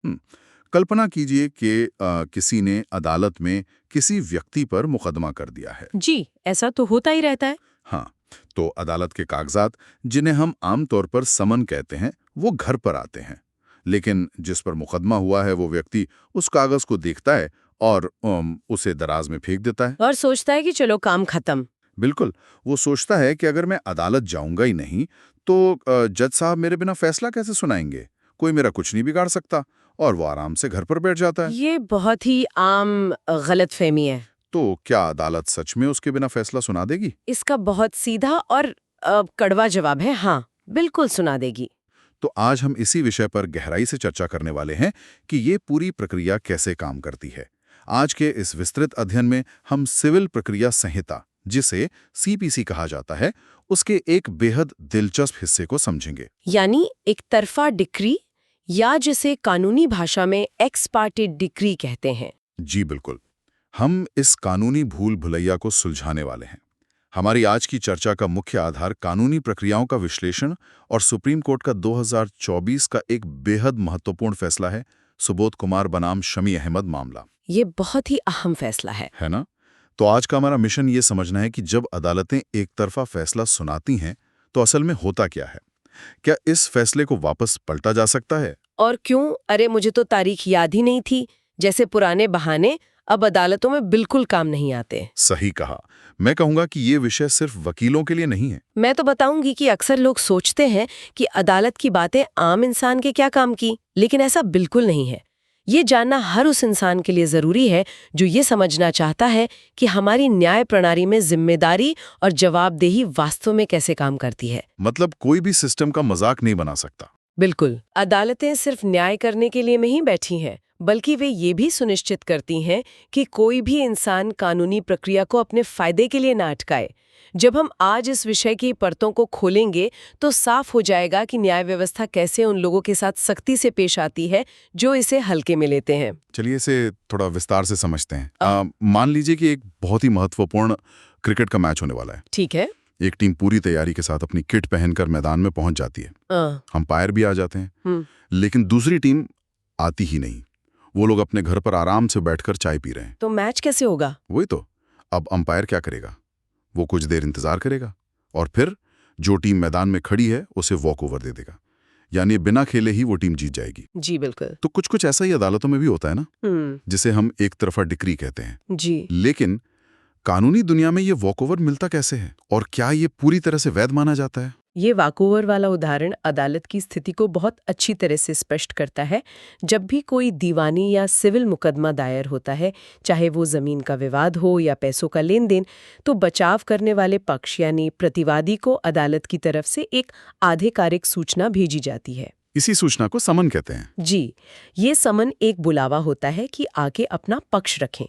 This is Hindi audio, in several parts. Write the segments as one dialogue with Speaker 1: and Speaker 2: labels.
Speaker 1: हम्म, कल्पना कीजिए कि किसी ने अदालत में किसी व्यक्ति पर मुकदमा कर दिया है।
Speaker 2: जी, ऐसा तो होता ही रहता है।
Speaker 1: हाँ, तो अदालत के कागजात, जिन्हें हम आमतौर पर समन कहते हैं, वो घर पर आते हैं। लेकिन जिस पर मुकदमा हुआ है वो व्यक्ति उस कागज को देखता है और उसे दराज में फेंक देता है।
Speaker 2: और सोचता है कि चलो काम खत्म।
Speaker 1: बिल्कुल, वो सोचता है कि अगर मैं अदालत जाऊंगा ही नहीं तो जज साहब मेरे बिना फैसला कैसे सुनाएंगे, कोई मेरा कुछ नहीं बिगाड़ सकता, और वो आराम से घर पर बैठ जाता है।
Speaker 2: ये बहुत ही आम गलतफहमी है।
Speaker 1: तो क्या अदालत सच में उसके बिना फैसला सुना देगी?
Speaker 2: इसका बहुत सीधा और कड़वा जवाब है हाँ, बिल्कुल सुना देगी।
Speaker 1: तो आज हम इसी विषय पर गहराई से चर्चा करने वाले हैं कि ये पूरी प्रक्रिया कैसे काम करती है। आज के इस विस्तृत अध्ययन में हम सिविल प्रक्रिया संहिता, जिसे सीपीसी कहा जाता है, उसके एक बेहद दिलचस्प हिस्से को समझेंगे।
Speaker 2: यानी एक तरफा डिक्री, या जिसे कानूनी भाषा में एक्स पार्टे डिक्री कहते हैं।
Speaker 1: जी बिल्कुल, हम इस कानूनी भूल भुलैया को सुलझाने वाले हैं। हमारी आज की चर्चा का मुख्य आधार कानूनी प्रक्रियाओं का विश्लेषण और सुप्रीम कोर्ट का 2024 का एक बेहद महत्वपूर्ण फैसला है, सुबोध कुमार बनाम शमी अहमद मामला।
Speaker 2: ये बहुत ही अहम फैसला है
Speaker 1: ना? तो आज का हमारा मिशन ये समझना है कि जब अदालतें एक तरफा फैसला सुनाती हैं तो असल में होता क्या है। क्या इस फैसले को वापस पलटा जा सकता है?
Speaker 2: और क्यों? अरे मुझे तो तारीख याद ही नहीं थी। जैसे पुराने बहाने अब अदालतों में बिल्कुल काम नहीं आते।
Speaker 1: सही कहा। मैं कहूंगा कि ये विषय सिर्फ वकीलों के लिए नहीं है।
Speaker 2: मैं तो बताऊंगी कि अक्सर लोग सोचते हैं कि अदालत की बातें आम इंसान के क्या काम की, लेकिन ऐसा बिल्कुल नहीं है। ये जानना हर उस इंसान के लिए जरूरी है जो ये समझना चाहता है कि हमारी न्याय प्रणाली में जिम्मेदारी और जवाबदेही वास्तव में कैसे काम करती है।
Speaker 1: मतलब कोई भी सिस्टम का मजाक नहीं बना सकता।
Speaker 2: बिल्कुल, अदालतें सिर्फ न्याय करने के लिए नहीं बैठी हैं, बल्कि वे ये भी सुनिश्चित करती हैं कि कोई भी इंसान कानूनी प्रक्रिया को अपने फायदे के लिए ना अटकाए। जब हम आज इस विषय की परतों को खोलेंगे तो साफ हो जाएगा कि न्याय व्यवस्था कैसे उन लोगों के साथ सख्ती से पेश आती है जो इसे हल्के में लेते हैं।
Speaker 1: चलिए इसे थोड़ा विस्तार से समझते हैं। मान लीजिए कि एक बहुत ही महत्वपूर्ण क्रिकेट का मैच होने वाला है।
Speaker 2: ठीक है।
Speaker 1: एक टीम पूरी तैयारी के साथ अपनी किट पहनकर मैदान में पहुंच जाती है। अंपायर भी आ जाते हैं। लेकिन दूसरी टीम आती ही नहीं। वो लोग अपने घर पर आराम से बैठकर चाय पी रहे हैं।
Speaker 2: तो मैच कैसे होगा?
Speaker 1: वही तो। अब अंपायर क्या करेगा? वो कुछ देर इंतजार करेगा और फिर जो टीम मैदान में खड़ी है उसे वॉक ओवर दे देगा, यानी बिना खेले ही वो टीम जीत जाएगी।
Speaker 2: जी बिल्कुल।
Speaker 1: तो कुछ कुछ ऐसा ही अदालतों में भी होता है ना, जिसे हम एक तरफा डिक्री कहते हैं।
Speaker 2: जी।
Speaker 1: लेकिन कानूनी दुनिया में ये वॉकओवर मिलता कैसे है और क्या ये पूरी तरह से वैध माना जाता है?
Speaker 2: ये वॉकओवर वाला उदाहरण अदालत की स्थिति को बहुत अच्छी तरह से स्पष्ट करता है। जब भी कोई दीवानी या सिविल मुकदमा दायर होता है, चाहे वो जमीन का विवाद हो या पैसों का लेन देन, तो बचाव करने वाले पक्ष यानी प्रतिवादी को अदालत की तरफ से एक आधिकारिक सूचना भेजी जाती है।
Speaker 1: इसी सूचना को समन कहते हैं।
Speaker 2: जी, ये समन एक बुलावा होता है कि आके अपना पक्ष रखें।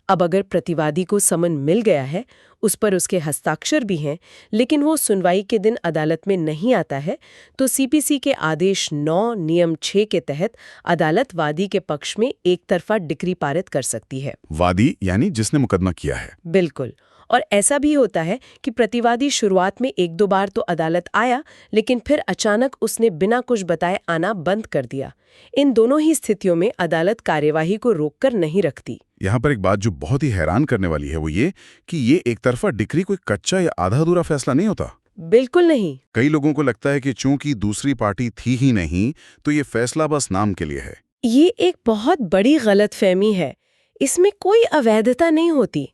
Speaker 2: अब अगर प्रतिवादी को समन मिल गया है, उस पर उसके हस्ताक्षर भी हैं, लेकिन वो सुनवाई के दिन अदालत में नहीं आता है, तो सीपीसी के आदेश 9 नियम 6 के तहत अदालत वादी के पक्ष में एक तरफा डिक्री पारित कर सकती है।
Speaker 1: वादी यानी जिसने मुकदमा किया है।
Speaker 2: बिल्कुल। और ऐसा भी होता है कि प्रतिवादी शुरुआत में 1-2 बार तो अदालत आया, लेकिन फिर अचानक उसने बिना कुछ बताए आना बंद कर दिया। इन दोनों ही स्थितियों में अदालत कार्यवाही को रोककर नहीं रखती।
Speaker 1: यहाँ पर एक बात जो बहुत ही हैरान करने वाली है वो ये कि ये एक तरफा डिक्री कोई कच्चा या आधा अधूरा फैसला नहीं होता।
Speaker 2: बिल्कुल नहीं।
Speaker 1: कई लोगों को लगता है कि चूंकि दूसरी पार्टी थी ही नहीं तो ये फैसला बस नाम के लिए है।
Speaker 2: ये एक बहुत बड़ी गलतफहमी है। इसमें कोई अवैधता नहीं होती।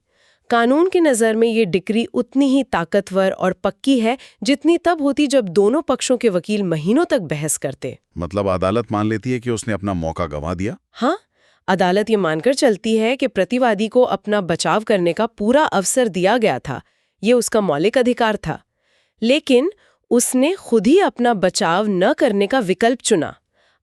Speaker 2: कानून की नज़र में ये डिक्री उतनी ही ताकतवर और पक्की है जितनी तब होती जब दोनों पक्षों के वकील महीनों तक बहस करते।
Speaker 1: मतलब अदालत मान लेती है कि उसने अपना मौका गंवा दिया।
Speaker 2: हाँ, अदालत ये मानकर चलती है कि प्रतिवादी को अपना बचाव करने का पूरा अवसर दिया गया था, ये उसका मौलिक अधिकार था, लेकिन उसने खुद ही अपना बचाव न करने का विकल्प चुना।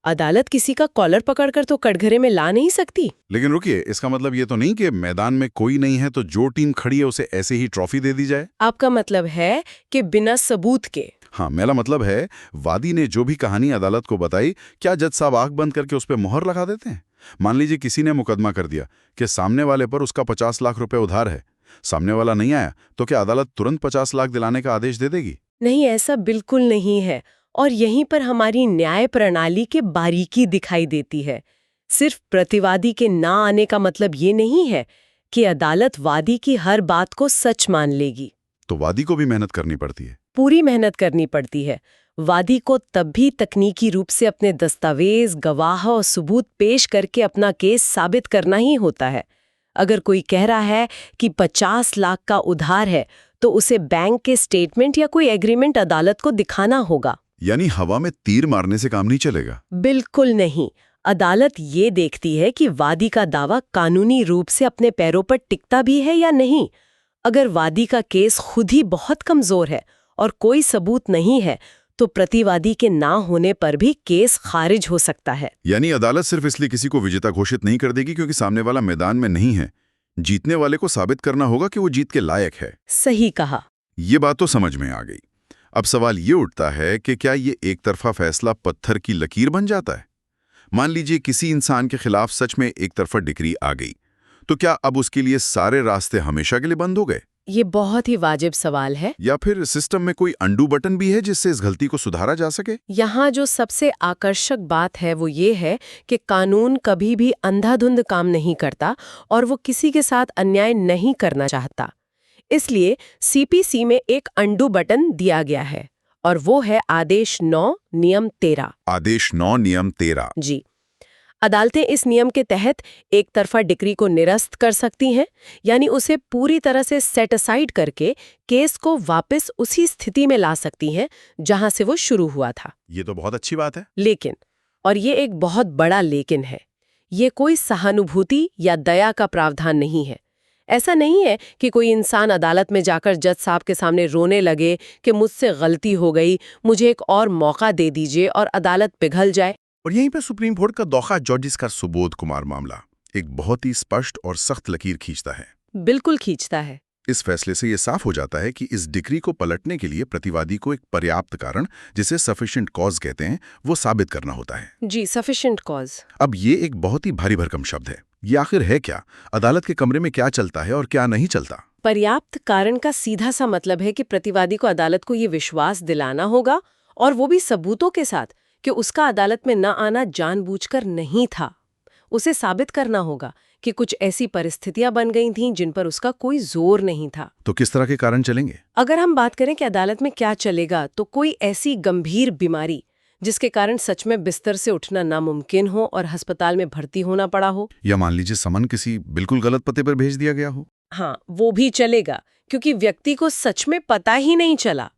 Speaker 2: अदालत किसी का कॉलर पकड़कर तो कटघरे में ला नहीं सकती।
Speaker 1: लेकिन रुकिए, इसका मतलब ये तो नहीं कि मैदान में कोई नहीं है तो जो टीम खड़ी है उसे ऐसे ही ट्रॉफी दे दी जाए?
Speaker 2: आपका मतलब है कि बिना सबूत के?
Speaker 1: हाँ, मेरा मतलब है वादी ने जो भी कहानी अदालत को बताई, क्या जज साहब आंख बंद करके उस पर मोहर लगा देते हैं? मान लीजिए किसी ने मुकदमा कर दिया कि सामने वाले पर उसका 50 लाख रुपए उधार है, सामने वाला नहीं आया तो क्या अदालत तुरंत 50 लाख दिलाने का आदेश दे देगी?
Speaker 2: नहीं, ऐसा बिल्कुल नहीं है। और यहीं पर हमारी न्याय प्रणाली की बारीकी दिखाई देती है। सिर्फ प्रतिवादी के ना आने का मतलब ये नहीं है कि अदालत वादी की हर बात को सच मान लेगी।
Speaker 1: तो वादी को भी मेहनत करनी पड़ती है।
Speaker 2: पूरी मेहनत करनी पड़ती है। वादी को तब भी तकनीकी रूप से अपने दस्तावेज, गवाह और सबूत पेश करके अपना केस साबित करना ही होता है। अगर कोई कह रहा है कि 50 लाख का उधार है, तो उसे बैंक के स्टेटमेंट या कोई एग्रीमेंट अदालत को दिखाना होगा।
Speaker 1: यानी हवा में तीर मारने से काम नहीं चलेगा।
Speaker 2: बिल्कुल नहीं। अदालत ये देखती है कि वादी का दावा कानूनी रूप से अपने पैरों पर टिकता भी है या नहीं। अगर वादी का केस खुद ही बहुत कमजोर है और कोई सबूत नहीं है, तो प्रतिवादी के ना होने पर भी केस खारिज हो सकता है।
Speaker 1: यानी अदालत सिर्फ इसलिए किसी को विजेता घोषित नहीं कर देगी क्योंकि सामने वाला मैदान में नहीं है। जीतने वाले को साबित करना होगा कि वो जीत के लायक है।
Speaker 2: सही कहा।
Speaker 1: ये बात तो समझ में आ गई। अब सवाल ये उठता है कि क्या ये एक तरफा फैसला पत्थर की लकीर बन जाता है? मान लीजिए किसी इंसान के खिलाफ सच में एक तरफा डिक्री आ गई, तो क्या अब उसके लिए सारे रास्ते हमेशा के लिए बंद हो गए?
Speaker 2: ये बहुत ही वाजिब सवाल है।
Speaker 1: या फिर सिस्टम में कोई अंडू बटन भी है जिससे इस गलती को सुधारा जा सके?
Speaker 2: यहाँ जो सबसे आकर्षक बात है वो ये है कि कानून कभी भी अंधाधुंध काम नहीं करता और वो किसी के साथ अन्याय नहीं करना चाहता। इसलिए सीपीसी में एक अंडू बटन दिया गया है और वो है आदेश 9 नियम 13।
Speaker 1: आदेश 9 नियम 13।
Speaker 2: जी। अदालतें इस नियम के तहत एक तरफा डिक्री को निरस्त कर सकती हैं, यानी उसे पूरी तरह से सेट असाइड करके केस को वापस उसी स्थिति में ला सकती हैं जहां से वो शुरू हुआ था।
Speaker 1: ये तो बहुत अच्छी बात है।
Speaker 2: लेकिन, और ये एक बहुत बड़ा लेकिन है, ये कोई सहानुभूति या दया का प्रावधान नहीं है। ऐसा नहीं है कि कोई इंसान अदालत में जाकर जज साहब के सामने रोने लगे कि मुझसे गलती हो गई, मुझे एक और मौका दे दीजिए, और अदालत पिघल जाए।
Speaker 1: और यहीं पर सुप्रीम कोर्ट का दौखा जॉर्जिस का सुबोध कुमार मामला एक बहुत ही स्पष्ट और सख्त लकीर खींचता है।
Speaker 2: बिल्कुल खींचता है।
Speaker 1: इस फैसले से ये साफ हो जाता है कि इस डिक्री को पलटने के लिए प्रतिवादी को एक पर्याप्त कारण, जिसे सफिशिएंट कॉज कहते हैं, वो साबित करना होता है।
Speaker 2: जी, सफिशिएंट कॉज।
Speaker 1: अब ये एक बहुत ही भारी भरकम शब्द है। ये आखिर है क्या? अदालत के कमरे में क्या चलता है और क्या नहीं चलता?
Speaker 2: पर्याप्त कारण का सीधा सा मतलब है कि प्रतिवादी को अदालत को ये विश्वास दिलाना होगा, और वो भी सबूतों के साथ, कि उसका अदालत में न आना जानबूझकर नहीं था। उसे साबित करना होगा कि कुछ ऐसी परिस्थितियां बन गई थीं जिन पर उसका कोई जोर नहीं था।
Speaker 1: तो किस तरह के कारण चलेंगे?
Speaker 2: अगर हम बात करें कि अदालत में क्या चलेगा, तो कोई ऐसी गंभीर बीमारी जिसके कारण सच में बिस्तर से उठना नामुमकिन हो और अस्पताल में भर्ती होना पड़ा हो।
Speaker 1: या मान लीजिए समन किसी बिल्कुल गलत पते पर भेज दिया गया हो।
Speaker 2: हाँ, वो भी चलेगा, क्योंकि व्यक्ति को सच में पता ही नहीं चला।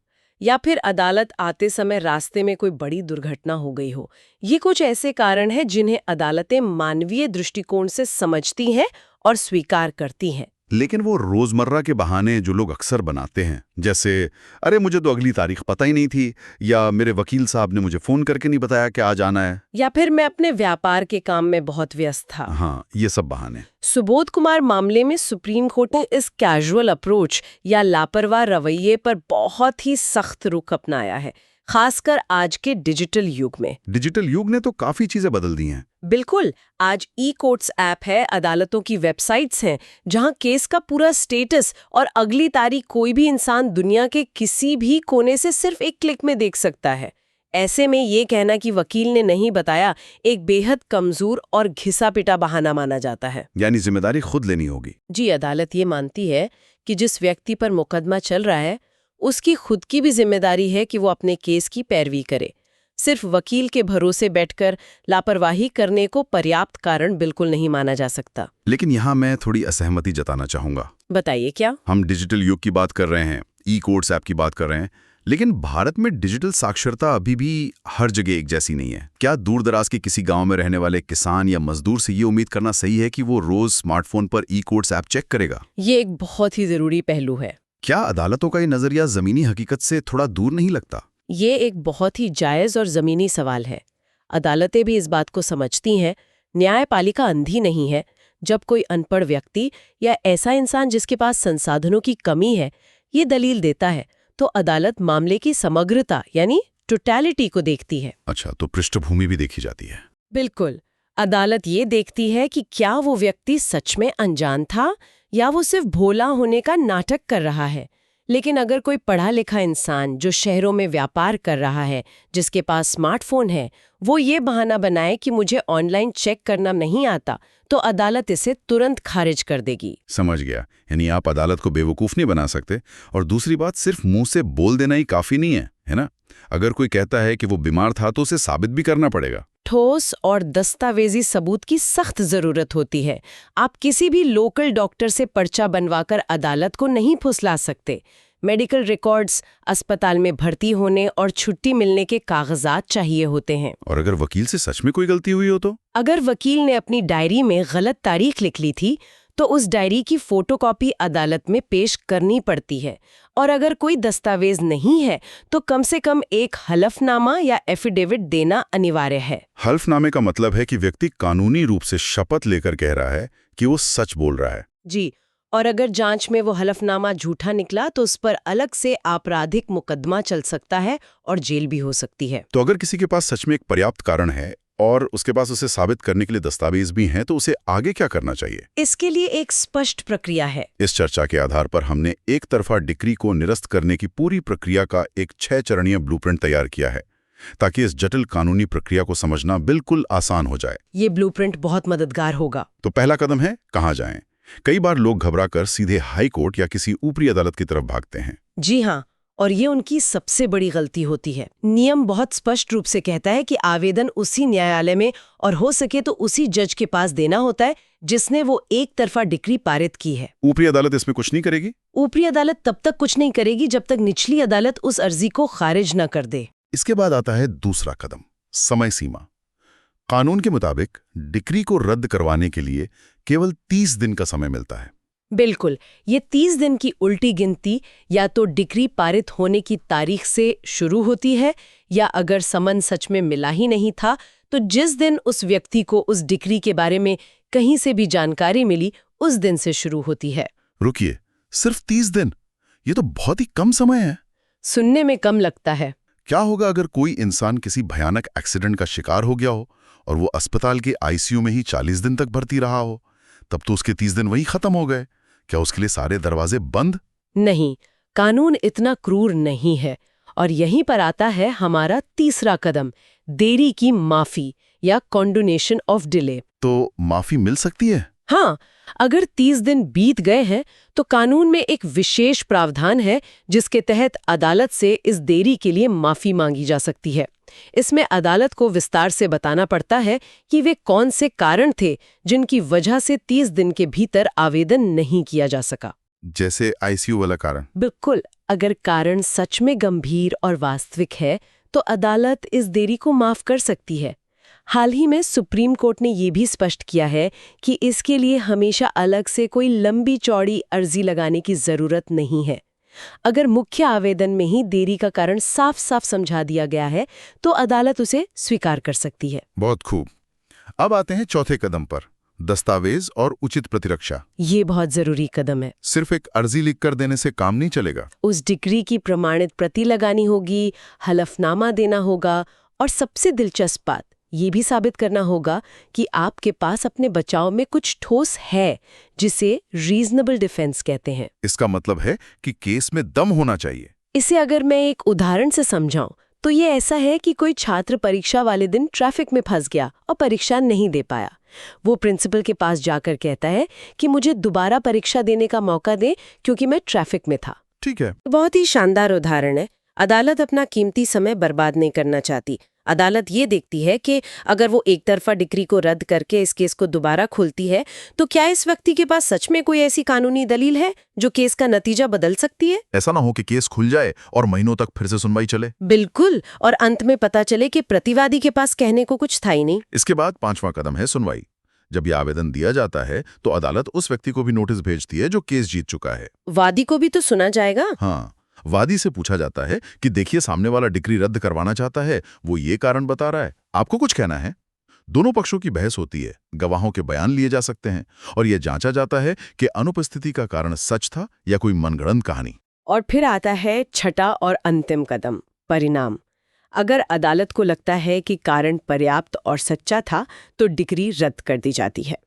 Speaker 2: या फिर अदालत आते समय रास्ते में कोई बड़ी दुर्घटना हो गई हो। ये कुछ ऐसे कारण हैं जिन्हें अदालतें मानवीय दृष्टिकोण से समझती हैं और स्वीकार करती हैं।
Speaker 1: लेकिन वो रोजमर्रा के बहाने जो लोग अक्सर बनाते हैं, जैसे अरे मुझे तो अगली तारीख पता ही नहीं थी, या मेरे वकील साहब ने मुझे फोन करके नहीं बताया कि आज आना है,
Speaker 2: या फिर मैं अपने व्यापार के काम में बहुत व्यस्त था।
Speaker 1: हाँ, ये सब बहाने।
Speaker 2: सुबोध कुमार मामले में सुप्रीम कोर्ट ने इस कैजुअल अप्रोच या लापरवाह रवैये पर बहुत ही सख्त रुख अपनाया है, खासकर आज के डिजिटल युग में।
Speaker 1: डिजिटल युग ने तो काफी चीजें बदल दी हैं।
Speaker 2: बिल्कुल। आज ई-कोर्ट्स ऐप है, अदालतों की वेबसाइट्स हैं, जहां केस का पूरा स्टेटस और अगली तारीख कोई भी इंसान दुनिया के किसी भी कोने से सिर्फ एक क्लिक में देख सकता है। ऐसे में ये कहना कि वकील ने नहीं बताया, एक बेहद कमजोर और घिसा-पिटा बहाना माना जाता है।
Speaker 1: यानी जिम्मेदारी खुद लेनी होगी।
Speaker 2: जी, अदालत ये मानती है कि जिस व्यक्ति पर मुकदमा चल रहा है, उसकी खुद की भी जिम्मेदारी है कि वो अपने केस की पैरवी करे। सिर्फ वकील के भरोसे बैठकर लापरवाही करने को पर्याप्त कारण बिल्कुल नहीं माना जा सकता।
Speaker 1: लेकिन यहाँ मैं थोड़ी असहमति जताना चाहूंगा।
Speaker 2: बताइए क्या?
Speaker 1: हम डिजिटल युग की बात कर रहे हैं, ई कोर्ट्स ऐप की बात कर रहे हैं, लेकिन भारत में डिजिटल साक्षरता अभी भी हर जगह एक जैसी नहीं है। क्या दूर दराज के किसी गांव में रहने वाले किसान या मजदूर से ये उम्मीद करना सही है कि वो रोज स्मार्टफोन पर ई कोर्ट्स ऐप चेक करेगा?
Speaker 2: ये एक बहुत ही जरूरी पहलू है।
Speaker 1: क्या अदालतों का ये नजरिया जमीनी हकीकत से थोड़ा दूर नहीं लगता?
Speaker 2: ये एक बहुत ही जायज और जमीनी सवाल है। अदालतें भी इस बात को समझती हैं, न्यायपालिका अंधी नहीं है। जब कोई अनपढ़ व्यक्ति या ऐसा इंसान जिसके पास संसाधनों की कमी है, ये दलील देता है, तो अदालत मामले की समग्रता यानी टोटलिटी को देखती है।
Speaker 1: अच्छा, तो पृष्ठभूमि भी देखी जाती है।
Speaker 2: बिल्कुल। अदालत ये देखती है कि क्या वो व्यक्ति सच में अनजान था या वो सिर्फ भोला होने का नाटक कर रहा है। लेकिन अगर कोई पढ़ा लिखा इंसान जो शहरों में व्यापार कर रहा है, जिसके पास स्मार्टफोन है, वो ये बहाना बनाए कि मुझे ऑनलाइन चेक करना नहीं आता, तो अदालत इसे तुरंत खारिज कर देगी।
Speaker 1: समझ गया। यानी आप अदालत को बेवकूफ़ नहीं बना सकते। और दूसरी बात, सिर्फ मुंह से बोल देना ही काफ़ी नहीं है ना? अगर कोई कहता है कि वो बीमार था तो उसे साबित भी करना पड़ेगा।
Speaker 2: ठोस और दस्तावेजी सबूत की सख्त जरूरत होती है। आप किसी भी लोकल डॉक्टर से पर्चा बनवाकर अदालत को नहीं फुसला सकते। मेडिकल रिकॉर्ड्स, अस्पताल में भर्ती होने और छुट्टी मिलने के कागजात चाहिए होते हैं।
Speaker 1: और अगर वकील से सच में कोई गलती हुई हो तो?
Speaker 2: अगर वकील ने अपनी डायरी में गलत तारीख लिख ली थी, तो उस डायरी की फोटोकॉपी अदालत में पेश करनी पड़ती है। और अगर कोई दस्तावेज नहीं है, तो कम से कम एक हलफनामा या एफिडेविट देना अनिवार्य है।
Speaker 1: हल्फनामे का मतलब है कि व्यक्ति कानूनी रूप से शपथ लेकर कह रहा है कि वो सच बोल रहा है।
Speaker 2: जी, और अगर जांच में वो हलफनामा झूठा निकला तो उस पर अलग से आपराधिक मुकदमा चल सकता है और जेल भी हो सकती है।
Speaker 1: तो अगर किसी के पास सच में एक पर्याप्त कारण है और उसके पास उसे साबित करने के लिए दस्तावेज भी हैं, तो उसे आगे क्या करना चाहिए?
Speaker 2: इसके लिए एक स्पष्ट प्रक्रिया है।
Speaker 1: इस चर्चा के आधार पर हमने एक तरफा डिक्री को निरस्त करने की पूरी प्रक्रिया का एक 6 चरणीय ब्लूप्रिंट तैयार किया है, ताकि इस जटिल कानूनी प्रक्रिया को समझना बिल्कुल आसान हो जाए।
Speaker 2: ये ब्लूप्रिंट बहुत मददगार होगा।
Speaker 1: तो पहला कदम है, कहाँ जाएं? कई बार लोग घबराकर सीधे हाई कोर्ट या किसी ऊपरी अदालत की तरफ भागते हैं।
Speaker 2: जी हाँ, और ये उनकी सबसे बड़ी गलती होती है। नियम बहुत स्पष्ट रूप से कहता है कि आवेदन उसी न्यायालय में और हो सके तो उसी जज के पास देना होता है जिसने वो एक तरफा डिक्री पारित की है।
Speaker 1: ऊपरी अदालत इसमें कुछ नहीं करेगी?
Speaker 2: ऊपरी अदालत तब तक कुछ नहीं करेगी जब तक निचली अदालत उस अर्जी को खारिज न कर दे।
Speaker 1: इसके बाद आता है दूसरा कदम, समय सीमा। कानून के मुताबिक डिक्री को रद्द करवाने के लिए केवल 30 दिन का समय मिलता है।
Speaker 2: बिल्कुल, ये 30 दिन की उल्टी गिनती या तो डिक्री पारित होने की तारीख से शुरू होती है, या अगर समन सच में मिला ही नहीं था तो जिस दिन उस व्यक्ति को उस डिक्री के बारे में कहीं से भी जानकारी मिली, उस दिन से शुरू होती है।
Speaker 1: रुकिए, सिर्फ 30 दिन? ये तो बहुत ही कम समय है।
Speaker 2: सुनने में कम लगता है।
Speaker 1: क्या होगा अगर कोई इंसान किसी भयानक एक्सीडेंट का शिकार हो गया हो और वो अस्पताल के आईसीयू में ही 40 दिन तक भर्ती रहा हो? तब तो उसके 30 दिन वही खत्म हो गए। क्या उसके लिए सारे दरवाजे बंद?
Speaker 2: नहीं, कानून इतना क्रूर नहीं है। और यहीं पर आता है हमारा तीसरा कदम, देरी की माफी या कॉन्डोनेशन ऑफ डिले।
Speaker 1: तो माफी मिल सकती है?
Speaker 2: हाँ, अगर 30 दिन बीत गए हैं तो कानून में एक विशेष प्रावधान है जिसके तहत अदालत से इस देरी के लिए माफी मांगी जा सकती है। इसमें अदालत को विस्तार से बताना पड़ता है कि वे कौन से कारण थे जिनकी वजह से 30 दिन के भीतर आवेदन नहीं किया जा सका।
Speaker 1: जैसे आईसीयू वाला कारण?
Speaker 2: बिल्कुल, अगर कारण सच में गंभीर और वास्तविक है तो अदालत इस देरी को माफ कर सकती है। हाल ही में सुप्रीम कोर्ट ने ये भी स्पष्ट किया है कि इसके लिए हमेशा अलग से कोई लंबी चौड़ी अर्जी लगाने की जरूरत नहीं है। अगर मुख्य आवेदन में ही देरी का कारण साफ साफ समझा दिया गया है तो अदालत उसे स्वीकार कर सकती है।
Speaker 1: बहुत खूब। अब आते हैं चौथे कदम पर, दस्तावेज और उचित प्रतिरक्षा।
Speaker 2: ये बहुत जरूरी कदम है।
Speaker 1: सिर्फ एक अर्जी लिख कर देने से काम नहीं चलेगा।
Speaker 2: उस डिग्री की प्रमाणित प्रति लगानी होगी, हलफनामा देना होगा और सबसे दिलचस्प बात ये भी साबित करना होगा कि आपके पास अपने बचाव में कुछ ठोस है, जिसे रीजनेबल डिफेंस कहते हैं।
Speaker 1: इसका मतलब है कि केस में दम होना चाहिए।
Speaker 2: इसे अगर मैं एक उदाहरण से समझाऊं तो ये ऐसा है कि कोई छात्र परीक्षा वाले दिन ट्रैफिक में फंस गया और परीक्षा नहीं दे पाया। वो प्रिंसिपल के पास जाकर कहता है कि मुझे दोबारा परीक्षा देने का मौका दें क्योंकि मैं ट्रैफिक में था।
Speaker 1: ठीक है।
Speaker 2: बहुत ही शानदार उदाहरण है। अदालत अपना कीमती समय बर्बाद नहीं करना चाहती। अदालत ये देखती है कि अगर वो एक तरफा डिक्री को रद्द करके इस केस को दोबारा खोलती है तो क्या इस व्यक्ति के पास सच में कोई ऐसी कानूनी दलील है जो केस का नतीजा बदल सकती है।
Speaker 1: ऐसा ना हो कि केस खुल जाए और महीनों तक फिर से सुनवाई चले।
Speaker 2: बिल्कुल, और अंत में पता चले कि प्रतिवादी के पास कहने को कुछ था ही नहीं।
Speaker 1: इसके बाद पांचवा कदम है सुनवाई। जब यह आवेदन दिया जाता है तो अदालत उस व्यक्ति को भी नोटिस भेजती है जो केस जीत चुका है।
Speaker 2: वादी को भी तो सुना जाएगा।
Speaker 1: हाँ, वादी से पूछा जाता है कि देखिए सामने वाला डिक्री रद्द करवाना चाहता है, वो ये कारण बता रहा है, आपको कुछ कहना है। दोनों पक्षों की बहस होती है, गवाहों के बयान लिए जा सकते हैं और यह जांचा जाता है कि अनुपस्थिति का कारण सच था या कोई मनगढ़ंत कहानी।
Speaker 2: और फिर आता है छठा और अंतिम कदम, परिणाम। अगर अदालत को लगता है कि कारण पर्याप्त और सच्चा था तो डिक्री रद्द कर दी जाती है।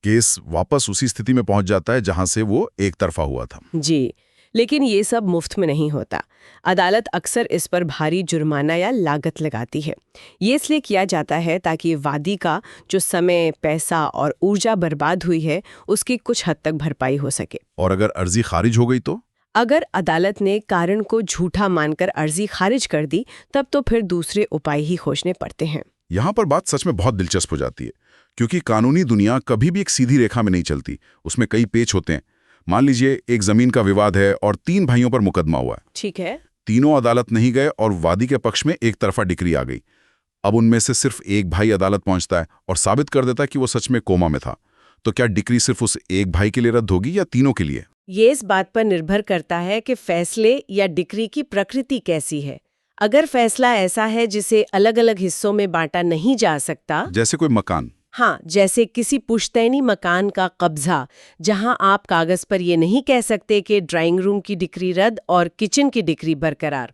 Speaker 1: केस वापस उसी स्थिति में पहुंच जाता है जहां से वो एक तरफा हुआ था।
Speaker 2: जी, लेकिन ये सब मुफ्त में नहीं होता। अदालत अक्सर इस पर भारी जुर्माना या लागत लगाती है। ये इसलिए किया जाता है ताकि वादी का जो समय, पैसा और ऊर्जा बर्बाद हुई है, उसकी कुछ हद तक भरपाई हो सके।
Speaker 1: और अगर अर्जी खारिज हो गई तो?
Speaker 2: अगर अदालत ने कारण को झूठा मानकर अर्जी खारिज कर दी, तब तो फिर दूसरे उपाय ही खोजने पड़ते हैं।
Speaker 1: यहाँ पर बात सच में बहुत दिलचस्प हो जाती है, क्योंकि कानूनी दुनिया कभी भी एक सीधी रेखा में नहीं चलती। उसमें कई पेच होते हैं। मान लीजिए एक जमीन का विवाद है और 3 भाइयों पर मुकदमा हुआ है।
Speaker 2: ठीक है।
Speaker 1: तीनों अदालत नहीं गए और वादी के पक्ष में एक तरफा डिक्री आ गई। अब उनमें से सिर्फ एक भाई अदालत पहुंचता है और साबित कर देता है कि वो सच में कोमा में था। तो क्या डिक्री सिर्फ उस एक भाई के लिए रद्द होगी या तीनों के लिए?
Speaker 2: ये इस बात पर निर्भर करता है कि फैसले या डिक्री की प्रकृति कैसी है। अगर फैसला ऐसा है जिसे अलग अलग हिस्सों में बांटा नहीं जा सकता,
Speaker 1: जैसे कोई मकान।
Speaker 2: हाँ, जैसे किसी पुश्तैनी मकान का कब्जा, जहां आप कागज पर ये नहीं कह सकते कि ड्राइंग रूम की डिक्री रद्द और किचन की डिक्री बरकरार,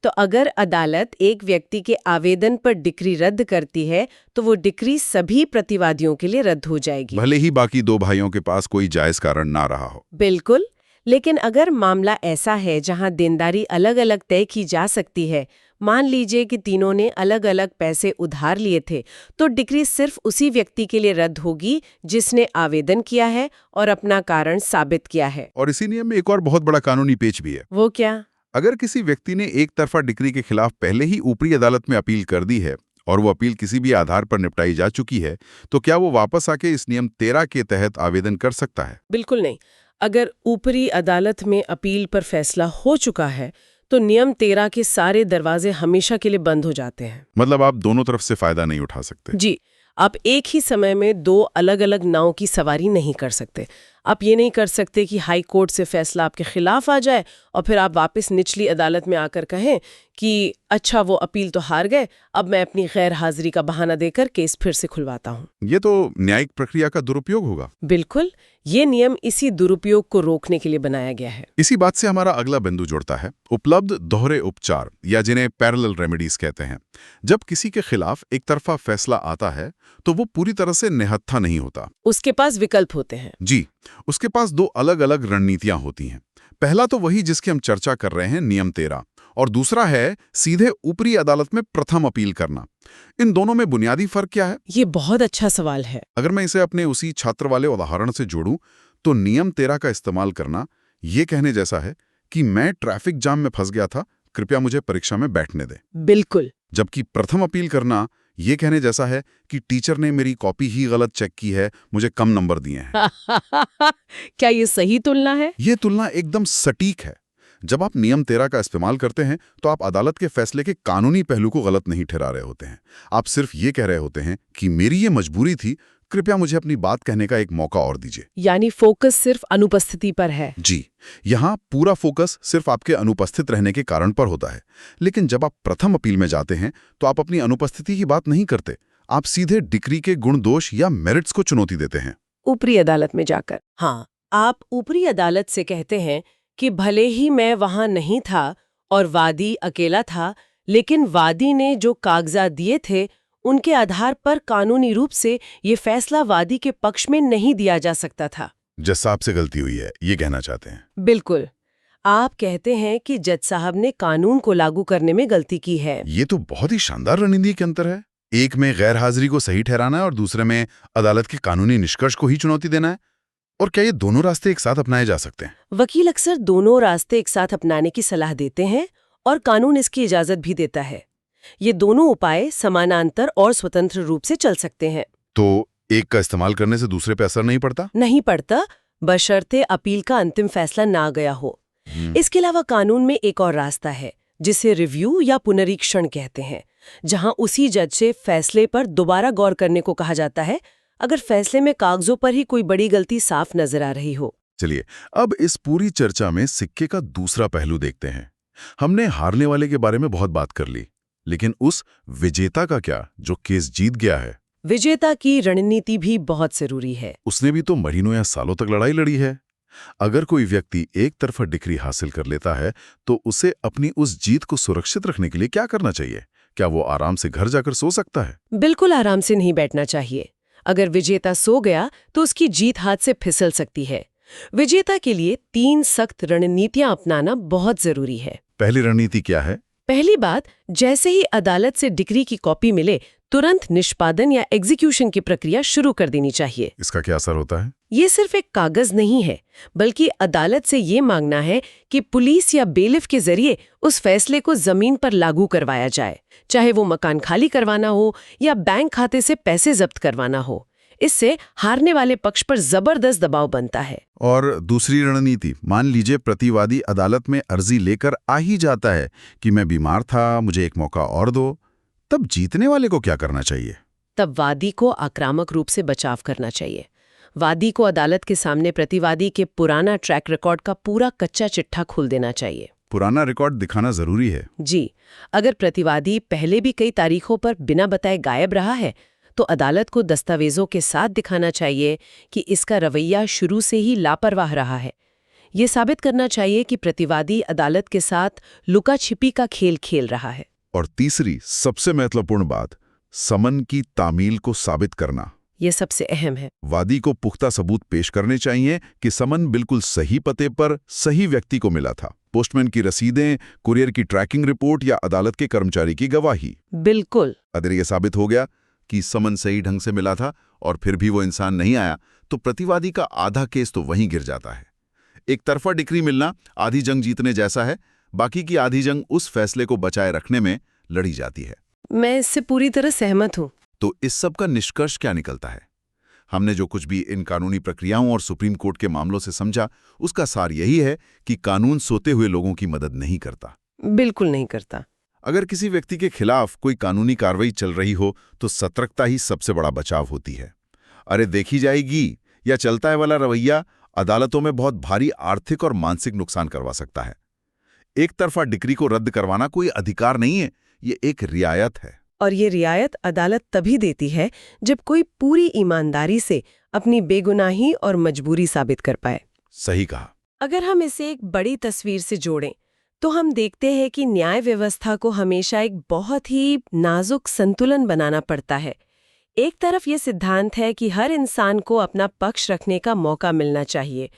Speaker 2: तो अगर अदालत एक व्यक्ति के आवेदन पर डिक्री रद्द करती है तो वो डिक्री सभी प्रतिवादियों के लिए रद्द हो जाएगी,
Speaker 1: भले ही बाकी 2 भाइयों के पास कोई जायज कारण ना रहा हो।
Speaker 2: बिल्कुल। लेकिन अगर मामला ऐसा है जहां देनदारी अलग अलग तय की जा सकती है, मान लीजिए कि तीनों ने अलग अलग पैसे उधार लिए थे, तो डिक्री सिर्फ उसी व्यक्ति के लिए रद्द होगी जिसने आवेदन किया है और अपना कारण साबित किया है।
Speaker 1: और इसी नियम में एक और बहुत बड़ा कानूनी पेच भी है।
Speaker 2: वो क्या?
Speaker 1: अगर किसी व्यक्ति ने एक तरफा डिक्री के खिलाफ पहले ही ऊपरी अदालत में अपील कर दी है और वो अपील किसी भी आधार पर निपटाई जा चुकी है, तो क्या वो वापस आके इस नियम 13 के तहत आवेदन कर सकता है?
Speaker 2: बिल्कुल नहीं। अगर ऊपरी अदालत में अपील पर फैसला हो चुका है तो नियम 13 के सारे दरवाजे हमेशा के लिए बंद हो जाते हैं।
Speaker 1: मतलब आप दोनों तरफ से फायदा नहीं उठा सकते।
Speaker 2: जी, आप एक ही समय में 2 अलग अलग नाव की सवारी नहीं कर सकते। आप ये नहीं कर सकते कि हाई कोर्ट से फैसला आपके खिलाफ आ जाए और फिर आप वापस निचली अदालत में आकर कहें कि अच्छा वो अपील तो हार गए, अब मैं अपनी गैर हाजिरी का बहाना देकर केस फिर से खुलवाता हूँ।
Speaker 1: ये तो न्यायिक प्रक्रिया का दुरुपयोग होगा।
Speaker 2: बिल्कुल, ये नियम इसी दुरुपयोग को रोकने के लिए बनाया गया है।
Speaker 1: इसी बात से हमारा अगला बिंदु जुड़ता है, उपलब्ध दोहरे उपचार या जिन्हें पैरेलल रेमेडीज कहते हैं। जब किसी के खिलाफ एक तरफा फैसला आता है तो वो पूरी तरह से निहत्था नहीं होता।
Speaker 2: उसके पास विकल्प होते हैं।
Speaker 1: जी, उसके पास 2 अलग-अलग रणनीतियां होती हैं। पहला तो वही जिसकी हम चर्चा कर रहे हैं, नियम 13, और दूसरा है सीधे ऊपरी अदालत में प्रथम अपील करना। इन दोनों में बुनियादी फर्क क्या है?
Speaker 2: ये बहुत अच्छा सवाल है।
Speaker 1: अगर मैं इसे अपने उसी छात्र वाले उदाहरण से जोड़ूं तो नियम 13 का इस्तेमाल करना ये कहने जैसा है कि मैं ट्रैफिक जाम में फंस गया था, कृपया मुझे परीक्षा में बैठने दें।
Speaker 2: बिल्कुल।
Speaker 1: जबकि प्रथम अपील करना ये कहने जैसा है कि टीचर ने मेरी कॉपी ही गलत चेक की है, मुझे कम नंबर दिए हैं।
Speaker 2: क्या ये सही तुलना है?
Speaker 1: ये तुलना एकदम सटीक है। जब आप नियम 13 का इस्तेमाल करते हैं तो आप अदालत के फैसले के कानूनी पहलू को गलत नहीं ठहरा रहे होते हैं। आप सिर्फ ये कह रहे होते हैं कि मेरी ये मजबूरी थी, कृपया मुझे अपनी बात कहने का एक मौका और दीजिए।
Speaker 2: यानी फोकस सिर्फ अनुपस्थिति पर है।
Speaker 1: जी, यहाँ पूरा फोकस सिर्फ आपके अनुपस्थित रहने के कारण पर होता है। लेकिन जब आप प्रथम अपील में जाते हैं तो आप अपनी अनुपस्थिति की बात नहीं करते, आप सीधे डिक्री के गुण दोष या मेरिट्स को चुनौती देते हैं।
Speaker 2: ऊपरी अदालत में जाकर, हाँ, आप ऊपरी अदालत से कहते हैं कि भले ही मैं वहां नहीं था और वादी अकेला था, लेकिन वादी ने जो कागजात दिए थे उनके आधार पर कानूनी रूप से ये फैसला वादी के पक्ष में नहीं दिया जा सकता था।
Speaker 1: जज साहब से गलती हुई है, ये कहना चाहते हैं?
Speaker 2: बिल्कुल। आप कहते हैं कि जज साहब ने कानून को लागू करने में गलती की है।
Speaker 1: ये तो बहुत ही शानदार रणनीति के अंतर है। एक में गैर हाजिरी को सही ठहराना है और दूसरे में अदालत के कानूनी निष्कर्ष को ही चुनौती देना है। और क्या ये दोनों रास्ते एक साथ अपनाए जा सकते हैं?
Speaker 2: वकील अक्सर दोनों रास्ते एक साथ अपनाने की सलाह देते हैं और कानून इसकी इजाजत भी देता है। ये दोनों उपाय समानांतर और स्वतंत्र रूप से चल सकते हैं।
Speaker 1: तो एक का इस्तेमाल करने से दूसरे पे असर नहीं पड़ता?
Speaker 2: नहीं पड़ता, बशर्ते अपील का अंतिम फैसला ना गया हो। इसके अलावा कानून में एक और रास्ता है जिसे रिव्यू या पुनरीक्षण कहते हैं, जहां उसी जज से फैसले पर दोबारा गौर करने को कहा जाता है अगर फैसले में कागजों पर ही कोई बड़ी गलती साफ नजर आ रही हो।
Speaker 1: चलिए, अब इस पूरी चर्चा में सिक्के का दूसरा पहलू देखते हैं। हमने हारने वाले के बारे में बहुत बात कर ली, लेकिन उस विजेता का क्या जो केस जीत गया है?
Speaker 2: विजेता की रणनीति भी बहुत जरूरी है।
Speaker 1: उसने भी तो महीनों या सालों तक लड़ाई लड़ी है। अगर कोई व्यक्ति एक तरफा डिग्री हासिल कर लेता है तो उसे अपनी उस जीत को सुरक्षित रखने के लिए क्या करना चाहिए? क्या वो आराम से घर जाकर सो सकता है?
Speaker 2: बिल्कुल आराम से नहीं बैठना चाहिए। अगर विजेता सो गया तो उसकी जीत हाथ से फिसल सकती है। विजेता के लिए 3 सख्त रणनीतियां अपनाना बहुत जरूरी है।
Speaker 1: पहली रणनीति क्या है?
Speaker 2: पहली बात, जैसे ही अदालत से डिक्री की कॉपी मिले, तुरंत निष्पादन या एग्जीक्यूशन की प्रक्रिया शुरू कर देनी चाहिए।
Speaker 1: इसका क्या असर होता है?
Speaker 2: ये सिर्फ एक कागज नहीं है, बल्कि अदालत से ये मांगना है कि पुलिस या बेलिफ के जरिए उस फैसले को जमीन पर लागू करवाया जाए, चाहे वो मकान खाली करवाना हो या बैंक खाते से पैसे जब्त करवाना हो। इससे हारने वाले पक्ष पर जबरदस्त दबाव बनता है।
Speaker 1: और दूसरी रणनीति, मान लीजिए प्रतिवादी अदालत में अर्जी लेकर आ ही जाता है कि मैं बीमार था, मुझे एक मौका और दो, तब जीतने वाले को क्या करना चाहिए?
Speaker 2: तब वादी को आक्रामक रूप से बचाव करना चाहिए। वादी को अदालत के सामने प्रतिवादी के पुराना ट्रैक रिकॉर्ड का पूरा कच्चा चिट्ठा खोल देना चाहिए।
Speaker 1: पुराना रिकॉर्ड दिखाना जरूरी है।
Speaker 2: जी, अगर प्रतिवादी पहले भी कई तारीखों पर बिना बताए गायब रहा है, तो अदालत को दस्तावेजों के साथ दिखाना चाहिए कि इसका रवैया शुरू से ही लापरवाह रहा है। ये साबित करना चाहिए कि प्रतिवादी अदालत के साथ लुका छिपी का खेल खेल रहा है।
Speaker 1: और तीसरी सबसे महत्वपूर्ण बात, समन की तामील को साबित करना।
Speaker 2: ये सबसे अहम है।
Speaker 1: वादी को पुख्ता सबूत पेश करने चाहिए कि समन बिल्कुल सही पते पर सही व्यक्ति को मिला था। पोस्टमैन की रसीदें, कुरियर की ट्रैकिंग रिपोर्ट या अदालत के कर्मचारी की गवाही।
Speaker 2: बिल्कुल।
Speaker 1: अगर ये साबित हो गया कि समन सही ढंग से मिला था और फिर भी वो इंसान नहीं आया, तो प्रतिवादी का आधा केस तो वहीं गिर जाता है। एक तरफा डिक्री मिलना आधी जंग जीतने जैसा है, बाकी की आधी जंग उस फैसले को बचाए रखने में लड़ी जाती है।
Speaker 2: मैं इससे पूरी तरह सहमत हूँ।
Speaker 1: तो इस सब का निष्कर्ष क्या निकलता है? हमने जो कुछ भी इन कानूनी प्रक्रियाओं और सुप्रीम कोर्ट के मामलों से समझा, उसका सार यही है कि कानून सोते हुए लोगों की मदद नहीं करता।
Speaker 2: बिल्कुल नहीं करता।
Speaker 1: अगर किसी व्यक्ति के खिलाफ कोई कानूनी कार्रवाई चल रही हो, तो सतर्कता ही सबसे बड़ा बचाव होती है। अरे देखी जाएगी या चलता है वाला रवैया अदालतों में बहुत भारी आर्थिक और मानसिक नुकसान करवा सकता है। एक तरफा डिक्री को रद्द करवाना कोई अधिकार नहीं है, ये एक रियायत है।
Speaker 2: और ये रियायत अदालत तभी देती है जब कोई पूरी ईमानदारी से अपनी बेगुनाही और मजबूरी साबित कर पाए।
Speaker 1: सही कहा।
Speaker 2: अगर हम इसे एक बड़ी तस्वीर से जोड़ें, तो हम देखते हैं कि न्याय व्यवस्था को हमेशा एक बहुत ही नाजुक संतुलन बनाना पड़ता है। एक तरफ ये सिद्धांत है कि हर इंसान को अपना पक्ष रखने का मौका मिलना चाहिए,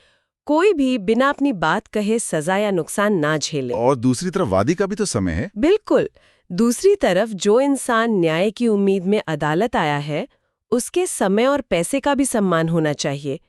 Speaker 2: कोई भी बिना अपनी बात कहे सजा या नुकसान ना झेले।
Speaker 1: और दूसरी तरफ वादी का भी तो समय है।
Speaker 2: बिल्कुल। दूसरी तरफ जो इंसान न्याय की उम्मीद में अदालत आया है, उसके समय और पैसे का भी सम्मान होना चाहिए।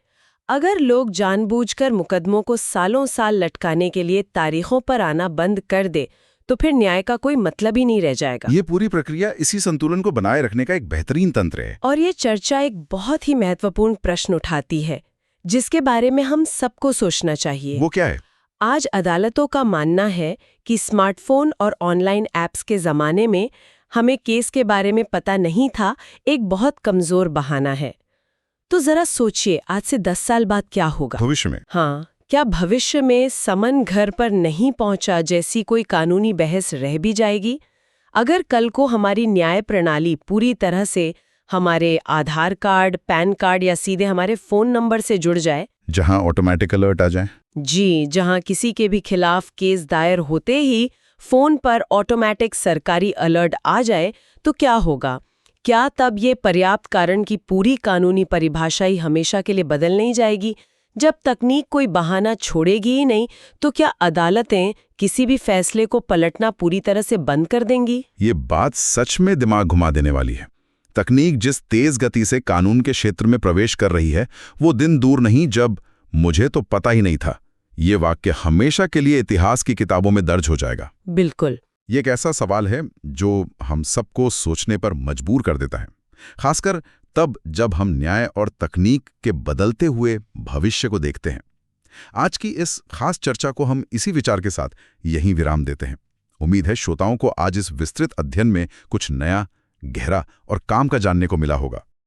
Speaker 2: अगर लोग जानबूझकर मुकदमों को सालों साल लटकाने के लिए तारीखों पर आना बंद कर दे, तो फिर न्याय का कोई मतलब ही नहीं रह जाएगा।
Speaker 1: ये पूरी प्रक्रिया इसी संतुलन को बनाए रखने का एक बेहतरीन तंत्र है।
Speaker 2: और ये चर्चा एक बहुत ही महत्वपूर्ण प्रश्न उठाती है, जिसके बारे में हम सबको सोचना चाहिए।
Speaker 1: वो क्या है?
Speaker 2: आज अदालतों का मानना है कि स्मार्टफोन और ऑनलाइन ऐप्स के ज़माने में हमें केस के बारे में पता नहीं था एक बहुत कमज़ोर बहाना है। तो ज़रा सोचिए, आज से 10 साल बाद क्या होगा
Speaker 1: भविष्य में?
Speaker 2: हाँ, क्या भविष्य में समन घर पर नहीं पहुंचा जैसी कोई कानूनी बहस रह भी जाएगी? अगर कल को हमारी न्याय प्रणाली पूरी तरह से हमारे आधार कार्ड, पैन कार्ड या सीधे हमारे फ़ोन नंबर से जुड़ जाए,
Speaker 1: जहां ऑटोमेटिक अलर्ट आ जाए।
Speaker 2: जी, जहां किसी के भी खिलाफ केस दायर होते ही फोन पर ऑटोमेटिक सरकारी अलर्ट आ जाए, तो क्या होगा? क्या तब ये पर्याप्त कारण की पूरी कानूनी परिभाषा ही हमेशा के लिए बदल नहीं जाएगी? जब तकनीक कोई बहाना छोड़ेगी ही नहीं, तो क्या अदालतें किसी भी फैसले को पलटना पूरी तरह से बंद कर देंगी?
Speaker 1: ये बात सच में दिमाग घुमा देने वाली है। तकनीक जिस तेज गति से कानून के क्षेत्र में प्रवेश कर रही है, वो दिन दूर नहीं जब मुझे तो पता ही नहीं था, ये वाक्य हमेशा के लिए इतिहास की किताबों में दर्ज हो जाएगा।
Speaker 2: बिल्कुल।
Speaker 1: ये एक ऐसा सवाल है जो हम सबको सोचने पर मजबूर कर देता है, खासकर तब जब हम न्याय और तकनीक के बदलते हुए भविष्य को देखते हैं। आज की इस खास चर्चा को हम इसी विचार के साथ यहीं विराम देते हैं। उम्मीद है श्रोताओं को आज इस विस्तृत अध्ययन में कुछ नया, गहरा और काम का जानने को मिला होगा।